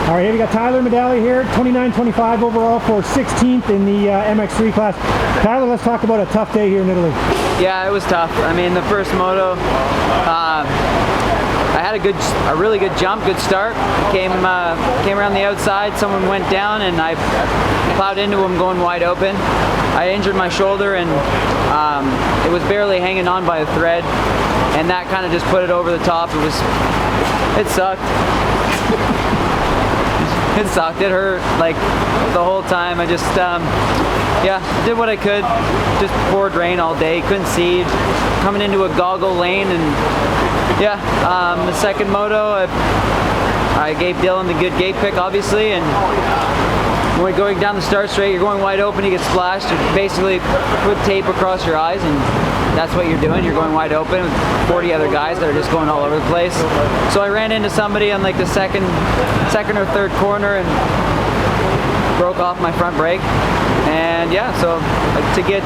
All right, we got Tyler Medaglia here, 29-25 overall for 16th in the MX3 class. Tyler, let's talk about a tough day here in Italy. Yeah, it was tough. I mean, the first moto, I had a really good jump, good start. Came around the outside, someone went down, and I plowed into him going wide open. I injured my shoulder, and it was barely hanging on by a thread, and that kind of just put it over the top. It sucked. It sucked. It hurt like the whole time. I just, yeah, did what I could. Just poured rain all day. Couldn't see. Coming into a goggle lane, and yeah, the second moto, I gave Dylan the good gate pick, obviously, and when you're going down the start straight, you're going wide open, you get splashed. You basically put tape across your eyes, and that's what you're doing. You're going wide open with 40 other guys that are just going all over the place. So I ran into somebody on like the second or third corner and broke off my front brake. And yeah, so to get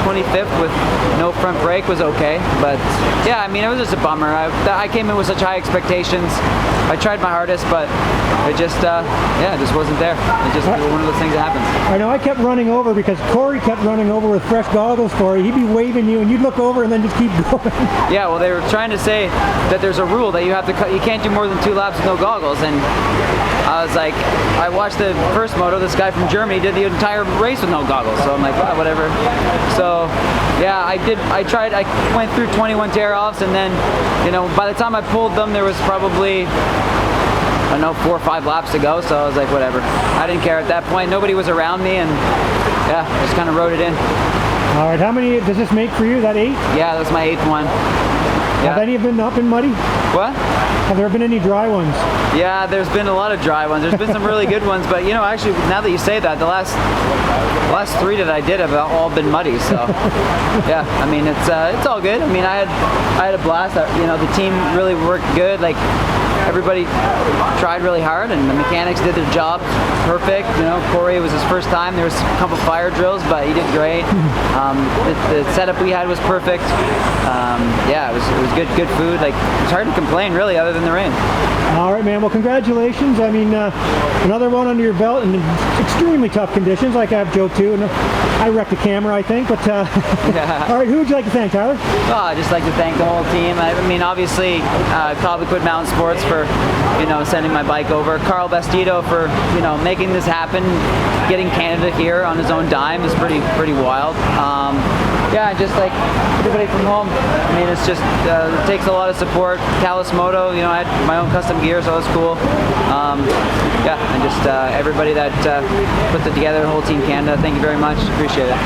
25th with no front brake was okay, but yeah, I mean, it was just a bummer. I came in with such high expectations. I tried my hardest, but it just, yeah, it just wasn't there. It just was one of those things that happens. I know I kept running over because Corey kept running over with fresh goggles for you. He'd be waving you, and you'd look over and then just keep going. Yeah, well, they were trying to say that there's a rule that you have to cut. You can't do more than 2 laps with no goggles, and I was like, I watched the first moto. This guy from Germany did the entire race with no goggles, so I'm like, well, whatever. So yeah, I tried. I went through 21 tear-offs, and then, you know, by the time I pulled them, there was probably, I don't know, 4 or 5 laps to go, so I was like, whatever. I didn't care at that point. Nobody was around me, and yeah, just kind of rode it in. All right, how many does this make for you? That 8? Yeah, that's my 8th one. Yeah. Have any of them been up and muddy? What? Have there been any dry ones? Yeah, there's been a lot of dry ones. There's been some really good ones, but you know, actually, now that you say that, the last 3 that I did have all been muddy. So yeah, I mean, it's all good. I mean, I had a blast. You know, the team really worked good. Like, everybody tried really hard, and the mechanics did their job perfect. You know, Corey, it was his first time. There was a couple fire drills, but he did great. The setup we had was perfect. Yeah, it was good food. Like, it's hard to complain really, other than the rain. All right, man. Well, congratulations. I mean, another one under your belt in extremely tough conditions. Like I have Joe too, and I wrecked the camera, I think. But yeah. All right, who would you like to thank, Tyler? Oh, I'd just like to thank the whole team. I mean, obviously, Cobequid Mountain Sports for, you know, sending my bike over. Carl Bastido for, you know, making this happen. Getting Canada here on his own dime is pretty wild. Yeah, just like everybody from home. I mean, it's just, it takes a lot of support. Callus Moto, you know, I had my own custom gear, so it was cool. Yeah, and just everybody that puts it together, the whole Team Canada, thank you very much. Appreciate it.